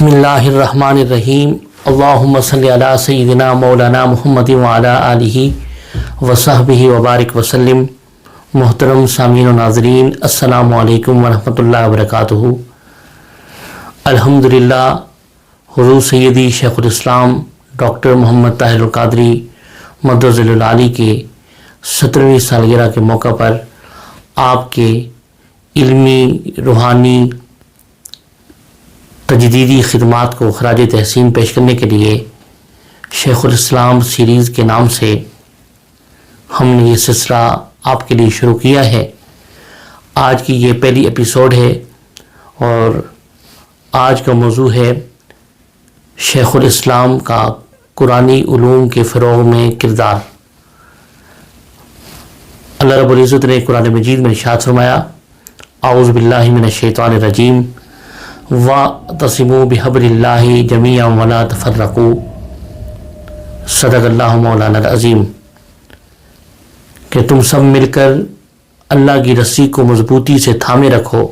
بسم اللہ الرحمن الرحیم اللہم صلی علی سیدنا مولانا محمد وعلی آلہ وصحبہ وبارک وسلم۔ محترم سامعین و ناظرین، السلام علیکم ورحمۃ اللہ وبرکاتہ۔ الحمدللہ حضور سیدی شیخ الاسلام ڈاکٹر محمد طاہر القادری مدظل العالی کے 17ویں سالگرہ کے موقع پر آپ کے علمی روحانی تجدیدی خدمات کو خراج تحسین پیش کرنے کے لیے شیخ الاسلام سیریز کے نام سے ہم نے یہ سلسلہ آپ کے لیے شروع کیا ہے۔ آج کی یہ پہلی ایپیسوڈ ہے اور آج کا موضوع ہے شیخ الاسلام کا قرآنی علوم کے فروغ میں کردار۔ اللہ رب العزت نے قرآن مجید میں ارشاد فرمایا، اعوذ باللہ من الشیطان الرجیم وَاعْتَصِمُوا بِحَبْلِ اللَّهِ جَمِيعًا وَلَا تَفَرَّقُوا۔ صدق اللہ مولانا العظیم۔ کہ تم سب مل کر اللہ کی رسی کو مضبوطی سے تھامے رکھو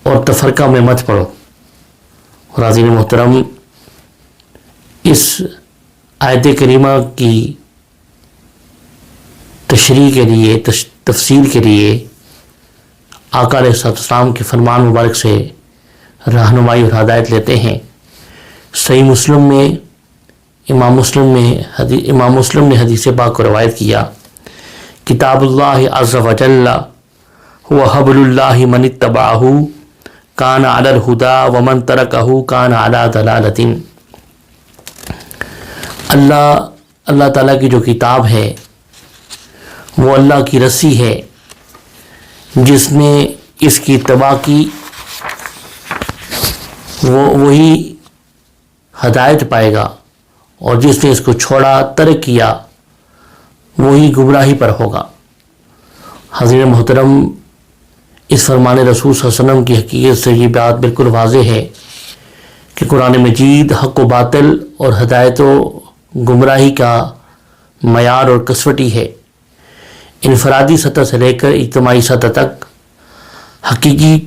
اور تفرقہ میں مت پڑو۔ حاضرین محترم، اس آیت کریمہ کی تشریح کے لیے تفسیر کے لیے آقا علیہ السلام کے فرمان مبارک سے رہنمائی اور ہدایت لیتے ہیں۔ صحیح مسلم میں امام مسلم نے حدیث پاک کو روایت کیا، کتاب اللہ عز و جل هو حبل اللہ من اتبعہ کان علی الہدی ومن ترکہ کان علی ضلالۃ۔ اللہ تعالیٰ کی جو کتاب ہے وہ اللہ کی رسی ہے، جس نے اس کی اتباع کی وہی ہدایت پائے گا، اور جس نے اس کو چھوڑا ترک کیا وہی گمراہی پر ہوگا۔ حضرت محترم، اس فرمان رسول صلی اللہ علیہ وسلم کی حقیقت سے یہ بات بالکل واضح ہے کہ قرآن مجید حق و باطل اور ہدایت و گمراہی کا معیار اور کسوٹی ہے۔ انفرادی سطح سے لے کر اجتماعی سطح تک حقیقی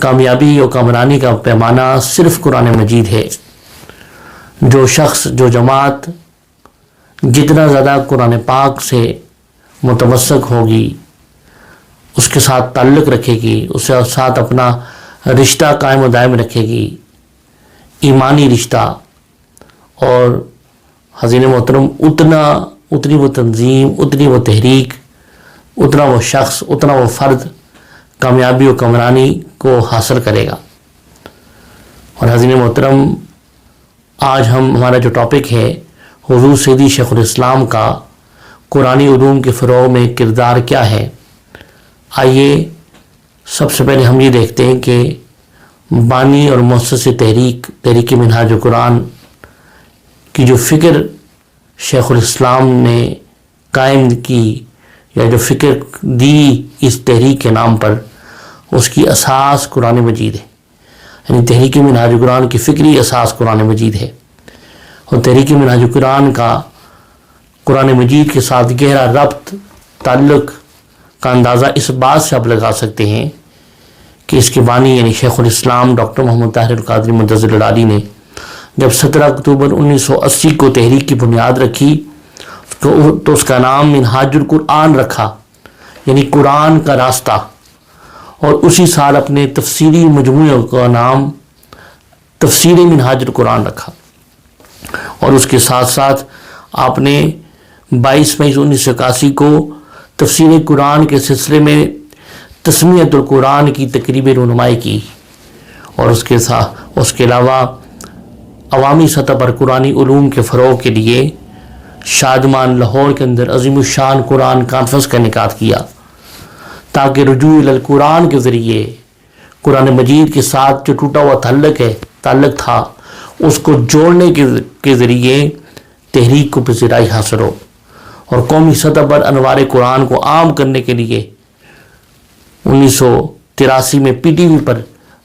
کامیابی اور کامرانی کا پیمانہ صرف قرآن مجید ہے۔ جو شخص، جو جماعت جتنا زیادہ قرآن پاک سے متمسک ہوگی، اس کے ساتھ تعلق رکھے گی، اس کے ساتھ اپنا رشتہ قائم و دائم رکھے گی، ایمانی رشتہ، اور حضرت محترم اتنی وہ تنظیم، اتنی وہ تحریک، اتنا وہ شخص، اتنا وہ فرد کامیابی و کامرانی کو حاصل کرے گا۔ اور حضرت محترم، آج ہمارا جو ٹاپک ہے حضور سیدی شیخ الاسلام کا قرآنی علوم کے فروغ میں کردار کیا ہے۔ آئیے سب سے پہلے ہم یہ دیکھتے ہیں کہ بانی اور مؤسس تحریک منہاج القرآن کی جو فکر شیخ الاسلام نے قائم کی، یا جو فکر دی اس تحریک کے نام پر، اس کی اساس قرآن مجید ہے۔ یعنی تحریک منہاج القرآن کی فکری اساس قرآن مجید ہے، اور تحریک منہاج القرآن کا قرآن مجید کے ساتھ گہرا ربط، تعلق کا اندازہ اس بات سے آپ لگا سکتے ہیں کہ اس کے بانی یعنی شیخ الاسلام ڈاکٹر محمد طاہر القادری مدظل العالی نے جب 17 اکتوبر 1980 کو تحریک کی بنیاد رکھی تو اس کا نام منہاج القرآن رکھا، یعنی قرآن کا راستہ، اور اسی سال اپنے تفسیری مجموعے کا نام تفسیر منہاج القرآن رکھا۔ اور اس کے ساتھ ساتھ آپ نے 22 مئی 1981 کو تفسیر قرآن کے سلسلے میں تسمیت القرآن کی تقریب رونمائی کی، اور اس کے علاوہ عوامی سطح پر قرآنی علوم کے فروغ کے لیے شادمان لاہور کے اندر عظیم الشان قرآن کانفرنس کا انعقاد کیا، تاکہ رجوع القرآن کے ذریعے قرآن مجید کے ساتھ جو ٹوٹا ہوا تعلق تھا اس کو جوڑنے کے ذریعے تحریک کو پذیرائی حاصل ہو، اور قومی سطح پر انوار قرآن کو عام کرنے کے لیے 1983 میں پی ٹی وی پر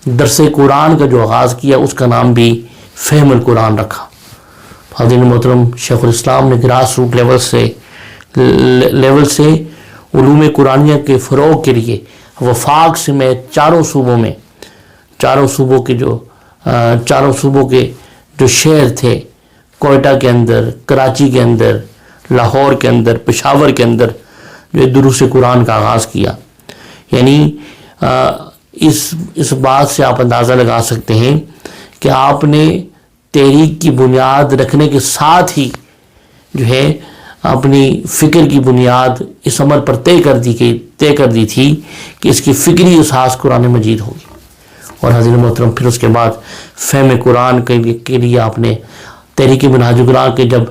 درس قرآن کا جو آغاز کیا، اس کا نام بھی فہم القرآن رکھا۔ حضرت محترم، شیخ الاسلام نے گراس روٹ لیول سے علوم قرآنیہ کے فروغ کے لیے وفاق سے میں چاروں صوبوں کے جو چاروں صوبوں کے جو شہر تھے، کوئٹہ کے اندر، کراچی کے اندر، لاہور کے اندر، پشاور کے اندر جو دروس قرآن کا آغاز کیا. یعنی اس بات سے آپ اندازہ لگا سکتے ہیں کہ آپ نے تحریک کی بنیاد رکھنے کے ساتھ ہی جو ہے اپنی فکر کی بنیاد اس عمل پر طے کر دی تھی کہ اس کی فکری اساس قرآن مجید ہوگی. اور حضرت محترم پھر اس کے بعد فہم قرآن کے لیے آپ نے تحریک منہاج القرآن کے جب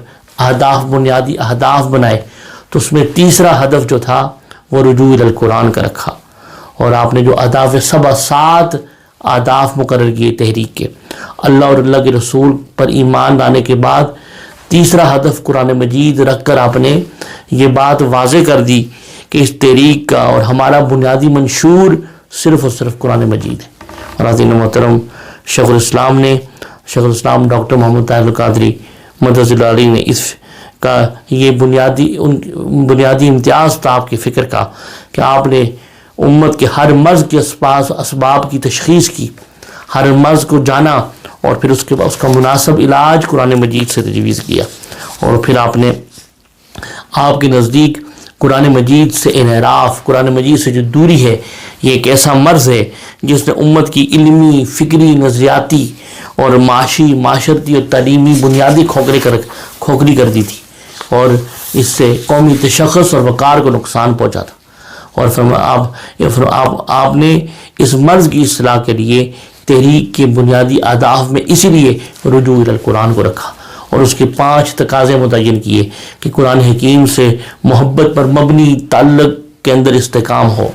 بنیادی اہداف بنائے تو اس میں تیسرا ہدف جو تھا وہ رجوع الی القرآن کا رکھا. اور آپ نے جو اہداف 7 اہداف مقرر کیے تحریک کے، اللہ اور اللہ کے رسول پر ایمان لانے کے بعد تیسرا ہدف قرآن مجید رکھ کر آپ نے یہ بات واضح کر دی کہ اس تحریک کا اور ہمارا بنیادی منشور صرف اور صرف قرآن مجید ہے. اور حضرت محترم شیخ الاسلام ڈاکٹر محمد طاہر القادری مدرس اللہ علیہ نے اس کا یہ بنیادی امتیاز تھا آپ کی فکر کا کہ آپ نے امت کے ہر مرض کے اسباب کی تشخیص کی، ہر مرض کو جانا اور پھر اس کے بعد اس کا مناسب علاج قرآن مجید سے تجویز کیا. اور پھر آپ کے نزدیک قرآن مجید سے انحراف، قرآن مجید سے جو دوری ہے، یہ ایک ایسا مرض ہے جس نے امت کی علمی، فکری، نظریاتی اور معاشرتی اور تعلیمی بنیادی کھوکھری کر دی تھی اور اس سے قومی تشخص اور وقار کو نقصان پہنچا تھا. اور آپ نے اس مرض کی اصلاح کے لیے تحریک کے بنیادی اہداف میں اسی لیے رجوع الی القرآن کو رکھا اور اس کے 5 تقاضے متعین کیے کہ قرآن حکیم سے محبت پر مبنی تعلق کے اندر استحکام ہو.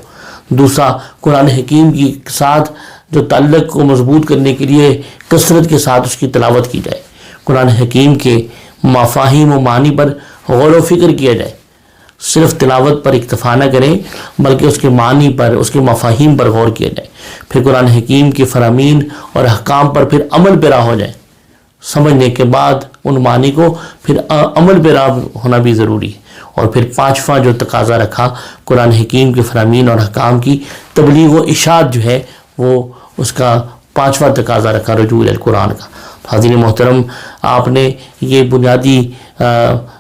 دوسرا، قرآن حکیم کے ساتھ جو تعلق کو مضبوط کرنے کے لیے کثرت کے ساتھ اس کی تلاوت کی جائے، قرآن حکیم کے مفاہیم و معنی پر غور و فکر کیا جائے، صرف تلاوت پر اکتفا نہ کریں بلکہ اس کے معنی پر، اس کے مفاہیم پر غور کیا جائے. پھر قرآن حکیم کے فرامین اور احکام پر پھر عمل پیرا ہو جائے. سمجھنے کے بعد ان معنی کو پھر عمل پیرا ہونا بھی ضروری ہے. اور پھر 5واں جو تقاضا رکھا قرآن حکیم کے فرامین اور احکام کی تبلیغ و اشاعت جو ہے وہ اس کا 5واں تقاضا رکھا رجوع الی القرآن کا. حاضرین محترم، آپ نے یہ بنیادی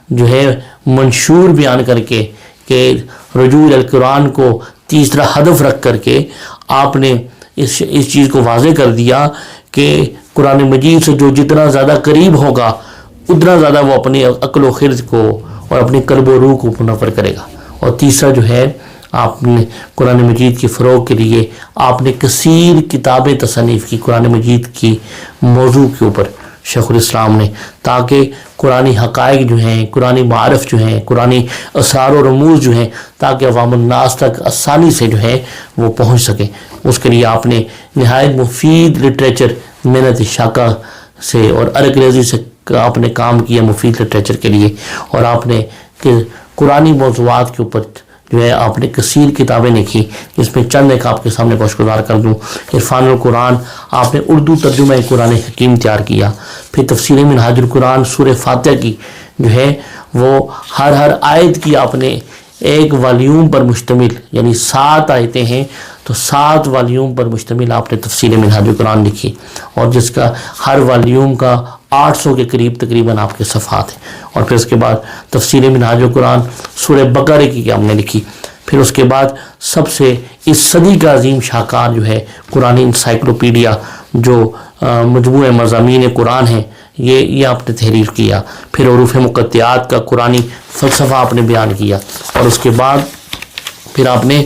جو ہے منشور بیان کر کے کہ رجوع الی القرآن کو تیسرا ہدف رکھ کر کے آپ نے اس چیز کو واضح کر دیا کہ قرآن مجید سے جو جتنا زیادہ قریب ہوگا اتنا زیادہ وہ اپنی عقل و خرد کو اور اپنی قلب و روح کو منور کرے گا. اور تیسرا جو ہے آپ نے قرآن مجید کے فروغ کے لیے آپ نے کثیر کتابیں تصنیف کی قرآن مجید کی موضوع کے اوپر شیخ الاسلام نے، تاکہ قرآنی حقائق جو ہیں، قرآنی معارف جو ہیں، قرآنی اسرار و رموز جو ہیں، تاکہ عوام الناس تک آسانی سے جو ہے وہ پہنچ سکیں. اس کے لیے آپ نے نہایت مفید لٹریچر محنت شاقہ سے اور عرق ریزی سے آپ نے کام کیا مفید لٹریچر کے لیے. اور آپ نے قرآنی موضوعات کے اوپر جو ہے آپ نے کثیر کتابیں لکھی، جس میں چند ایک آپ کے سامنے گوشگزار کر دوں. عرفان القرآن، آپ نے اردو ترجمہ قرآن حکیم تیار کیا. پھر تفسیر منہاج القرآن، سورہ فاتحہ کی جو ہے وہ ہر آیت کی آپ نے ایک والیوم پر مشتمل، یعنی 7 آیتیں ہیں تو 7 والیوم پر مشتمل آپ نے تفسیر منہاج القرآن لکھی، اور جس کا ہر والیوم کا 800 کے قریب تقریباً آپ کے صفحات ہیں. اور پھر اس کے بعد تفسیر منہاج القرآن سورہ بقرہ کی ہم نے لکھی. پھر اس کے بعد سب سے اس صدی کا عظیم شاہکار جو ہے قرآن انسائکلوپیڈیا جو مجموعہ مضامین قرآن ہے، یہ آپ نے تحریر کیا. پھر حروف مقطعات کا قرآنی فلسفہ آپ نے بیان کیا. اور اس کے بعد پھر آپ نے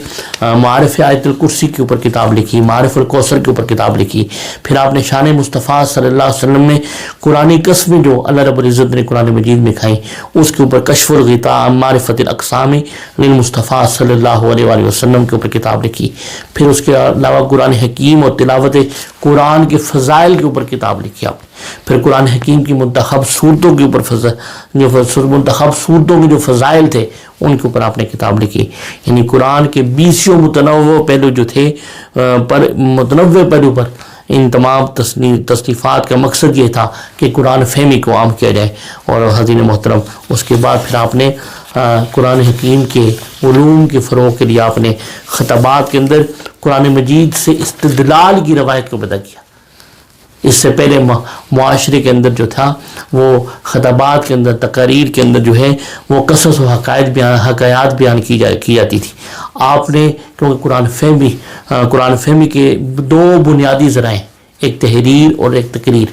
معارف آیت الکرسی کے اوپر کتاب لکھی، معارف الکوثر کے اوپر کتاب لکھی. پھر آپ نے شان مصطفیٰ صلی اللہ علیہ وسلم میں قرآنی قسمیں جو اللہ رب العزت نے قرآن مجید میں کھائیں، اس کے اوپر کشف الغطاء عن معرفت الاقسام للمصطفیٰ صلی اللہ علیہ وآلہ وسلم کے اوپر کتاب لکھی. پھر اس کے علاوہ قرآن حکیم اور تلاوت قرآن کے فضائل کے اوپر کتاب لکھی آپ نے. پھر قرآن حکیم کی منتخب صورتوں کے اوپر کے جو فضائل تھے ان کے اوپر آپ نے کتاب لکھی. یعنی قرآن کے 20 متنوع پہلو جو تھے متنوع پہلو پر ان تمام تصنیفات کا مقصد یہ تھا کہ قرآن فہمی کو عام کیا جائے. اور حضرین محترم، اس کے بعد پھر آپ نے قرآن حکیم کے علوم کے فروغ کے لیے آپ نے خطابات کے اندر قرآن مجید سے استدلال کی روایت کو پیدا کیا. اس سے پہلے معاشرے کے اندر جو تھا وہ خطابات کے اندر تقاریر کے اندر جو ہے وہ قصص و حکایات بیان کی جاتی تھی. آپ نے کیونکہ قرآن فہمی کے دو بنیادی ذرائع ایک تحریر اور ایک تقریر,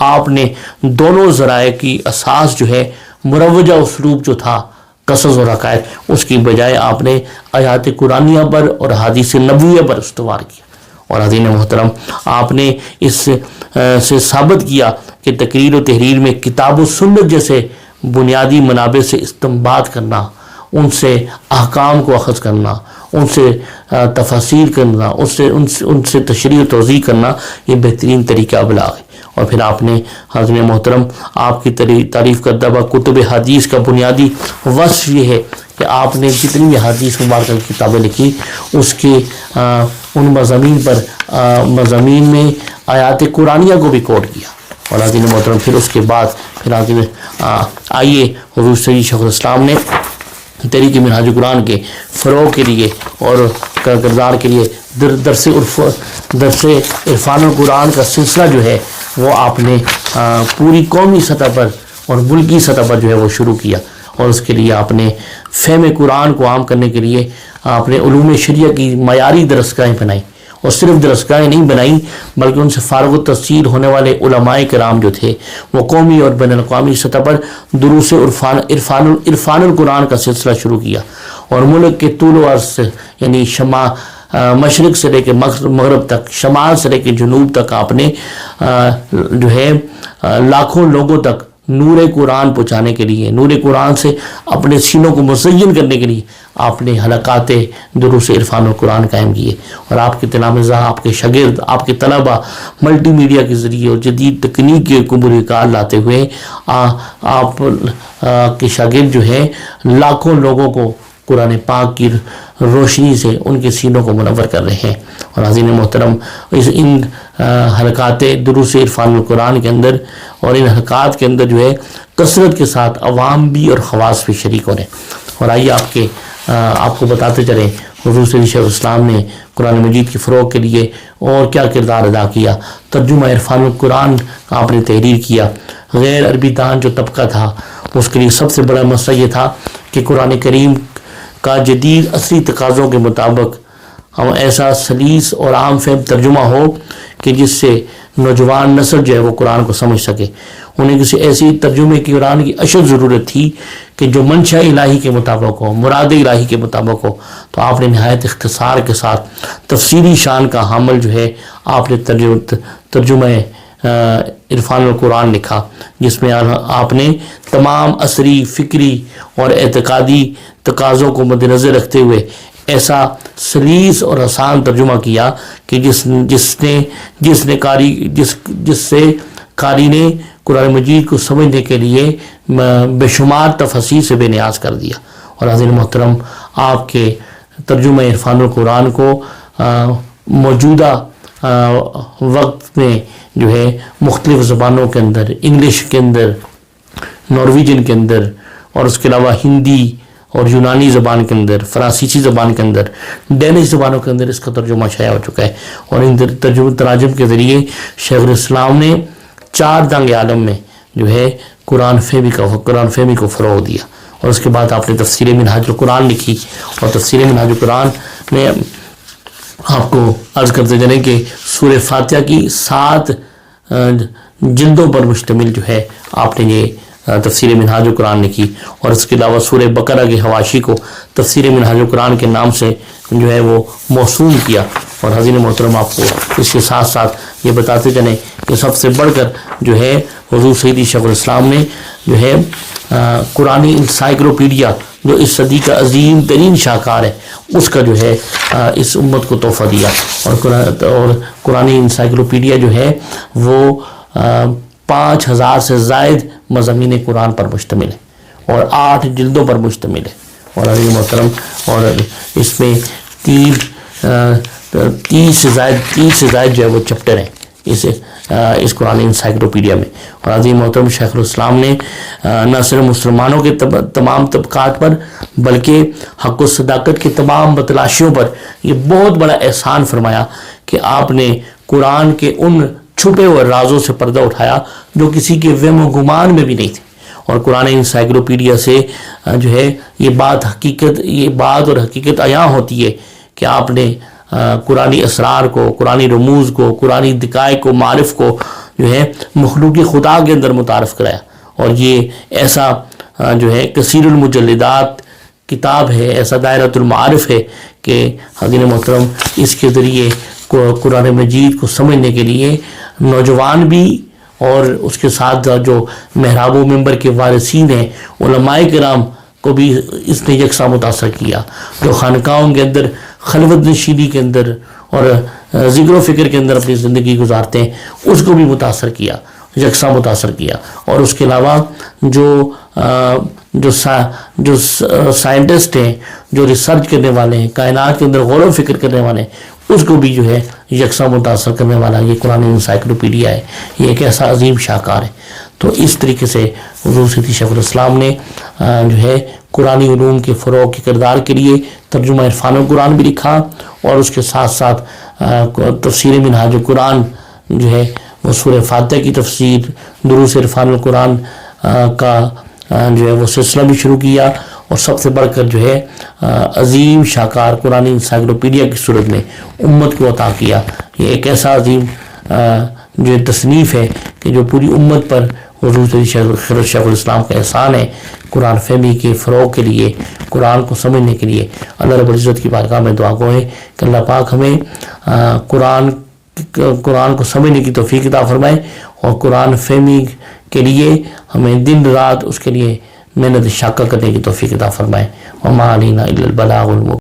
آپ نے دونوں ذرائع کی اساس جو ہے مروجہ اسلوب جو تھا قصص اور حکایت اس کی بجائے آپ نے آیات قرآنیہ پر اور حدیث نبویہ پر استوار کیا. اور حضرین محترم آپ نے اس سے ثابت کیا کہ تقریر و تحریر میں کتاب و سنت جیسے بنیادی منابع سے استنباط کرنا, ان سے احکام کو اخذ کرنا, ان سے تفاسیر کرنا, ان سے تشریح و توضیح کرنا یہ بہترین طریقہ ابلاغ ہے. اور پھر آپ نے حضرت محترم آپ کی تعریف کردہ کتب حدیث کا بنیادی وصف یہ ہے کہ آپ نے جتنی بھی حدیث مبارکہ کی کتابیں لکھی اس کے ان مضامین میں آیات قرآنیہ کو بھی کوٹ کیا. اور حضرت محترم پھر اس کے بعد پھر آئیے حضور سید شیخ الاسلام نے تحریک منہاج قرآن کے فروغ کے لیے اور کردار کے لیے درس عرفان القرآن کا سلسلہ جو ہے وہ آپ نے پوری قومی سطح پر اور ملکی سطح پر جو ہے وہ شروع کیا. اور اس کے لیے آپ نے فہم قرآن کو عام کرنے کے لیے آپ نے علوم شریعہ کی معیاری درسگاہیں بنائیں, اور صرف درسگاہیں نہیں بنائیں بلکہ ان سے فارغ التحصیل ہونے والے علماء کرام جو تھے وہ قومی اور بین الاقوامی سطح پر دروس عرفان القرآن کا سلسلہ شروع کیا. اور ملک کے طول و عرض یعنی مشرق سے لے کے مغرب تک, شمال سے لے کے جنوب تک آپ نے جو ہے لاکھوں لوگوں تک نور قرآن پہنچانے کے لیے, نور قرآن سے اپنے سینوں کو مزین کرنے کے لیے آپ نے حلقات دروس عرفان القرآن قائم کیے. اور آپ کے تلامذہ, آپ کے شاگرد, آپ کے طلبہ ملٹی میڈیا کے ذریعے اور جدید تکنیک کے قبول کار لاتے ہوئے آپ کے شاگرد جو ہے لاکھوں لوگوں کو قرآن پاک کی روشنی سے ان کے سینوں کو منور کر رہے ہیں. اور حضرین محترم ان حلقات دروس عرفان القرآن کے اندر اور ان حلقات کے اندر جو ہے کثرت کے ساتھ عوام بھی اور خواص بھی شریک ہو رہے ہیں. اور آئیے آپ کو بتاتے چلیں حضور صلی اللہ علیہ وسلم نے قرآن مجید کے فروغ کے لیے اور کیا کردار ادا کیا. ترجمہ عرفان القرآن آپ نے تحریر کیا. غیر عربی دان جو طبقہ تھا اس کے لیے سب سے بڑا مسئلہ یہ تھا کہ قرآن کریم کا جدید عصری تقاضوں کے مطابق ہم ایسا سلیس اور عام فہم ترجمہ ہو کہ جس سے نوجوان نسل جو ہے وہ قرآن کو سمجھ سکے. انہیں کسی ایسی ترجمے کی قرآن کی اشد ضرورت تھی کہ جو منشا الہی کے مطابق ہو, مراد الہی کے مطابق ہو. تو آپ نے نہایت اختصار کے ساتھ تفصیلی شان کا حامل جو ہے آپ نے ترجمہ عرفان القرآن لکھا, جس میں آپ نے تمام عصری, فکری اور اعتقادی تقاضوں کو مد نظر رکھتے ہوئے ایسا سلیس اور آسان ترجمہ کیا کہ جس سے قاری نے قرآن مجید کو سمجھنے کے لیے بے شمار تفاصیل سے بے نیاز کر دیا. اور حضرت محترم آپ کے ترجمہ عرفان القرآن کو موجودہ وقت میں جو ہے مختلف زبانوں کے اندر, انگلش کے اندر, نارویجن کے اندر, اور اس کے علاوہ ہندی اور یونانی زبان کے اندر, فرانسیسی زبان کے اندر, ڈینش زبانوں کے اندر اس کا ترجمہ شائع ہو چکا ہے. اور ان تراجم کے ذریعے شیخ الاسلام نے 4 دنگ عالم میں جو ہے قرآن فہمی کو فروغ دیا. اور اس کے بعد آپ نے تفسیر منہاج القرآن لکھی, اور تفسیر منہاج القرآن میں آپ کو عرض کرتے چلیں کہ سورہ فاتحہ کی 7 جلدوں پر مشتمل جو ہے آپ نے یہ تفسیر منہاج القرآن لکھی. اور اس کے علاوہ سورہ بقرہ کے حواشی کو تفسیر منہاج القرآن کے نام سے جو ہے وہ موسوم کیا. اور حضرت محترم آپ کو اس کے ساتھ ساتھ یہ بتاتے چلیں کہ سب سے بڑھ کر جو ہے حضور سید شیخ الاسلام نے جو ہے قرآنی انسائکلوپیڈیا جو اس صدی کا عظیم ترین شاہکار ہے اس کا جو ہے اس امت کو تحفہ دیا. اور قرآنی انسائکلوپیڈیا جو ہے وہ 5000 سے زائد مضامین قرآن پر مشتمل ہے اور 8 جلدوں پر مشتمل ہے. اور حضرت محترم اور اس میں 30 سے زائد جو ہے وہ چپٹر ہیں اس قرآن انسائکلوپیڈیا میں. اور عظیم محترم شیخ الاسلام نے نہ صرف مسلمانوں کے تمام طبقات پر بلکہ حق و صداقت کے تمام متلاشیوں پر یہ بہت بڑا احسان فرمایا کہ آپ نے قرآن کے ان چھپے ہوئے رازوں سے پردہ اٹھایا جو کسی کے وہم و گمان میں بھی نہیں تھے. اور قرآن انسائکلوپیڈیا سے جو ہے یہ بات اور حقیقت عیاں ہوتی ہے کہ آپ نے قرآنی اسرار کو، قرآنی رموز کو، قرآنی دقائق کو، معارف کو جو ہے مخلوق خدا کے اندر متعارف کرایا. اور یہ ایسا جو ہے کثیر المجلدات کتاب ہے، ایسا دائرۃ المعارف ہے کہ حضرت محترم اس کے ذریعے قرآن مجید کو سمجھنے کے لیے نوجوان بھی اور اس کے ساتھ جو محراب و منبر کے وارثین ہیں علماء کرام کو بھی اس نے یکساں متاثر کیا. جو خانقاہوں کے اندر خلوت نشینی کے اندر اور ذکر و فکر کے اندر اپنی زندگی گزارتے ہیں اس کو بھی متاثر کیا، یکساں متاثر کیا. اور اس کے علاوہ جو سائنٹسٹ ہیں، جو ریسرچ کرنے والے ہیں، کائنات کے اندر غور و فکر کرنے والے ہیں، اس کو بھی جو ہے یکساں متاثر کرنے والا یہ قرآن انسائکلوپیڈیا ہے. یہ ایک ایسا عظیم شاہکار ہے. تو اس طریقے سے حضور سیدی شیخ الاسلام نے جو ہے قرآنی علوم کے فروغ کے کردار کے لیے ترجمہ عرفان القرآن بھی لکھا، اور اس کے ساتھ ساتھ تفسیر منہاج القرآن جو ہے وہ سورہ فاتحہ کی تفسیر، دروس عرفان القرآن کا جو ہے وہ سلسلہ بھی شروع کیا. اور سب سے بڑھ کر جو ہے عظیم شاہکار قرآن انسائکلوپیڈیا کی صورت میں امت کو عطا کیا. یہ ایک ایسا عظیم جو تصنیف ہے کہ جو پوری امت پر حضور سیدی شیخ الاسلام کا احسان ہے قرآن فہمی کے فروغ کے لیے، قرآن کو سمجھنے کے لیے. اللہ رب العزت کی بارگاہ میں دعا گو ہے کہ اللہ پاک ہمیں قرآن کو سمجھنے کی توفیق عطا فرمائے، اور قرآن فہمی کے لیے ہمیں دن رات اس کے لیے محنت شاقہ کرنے کی توفیق عطا فرمائے. وما علینا الا البلاغ المبین.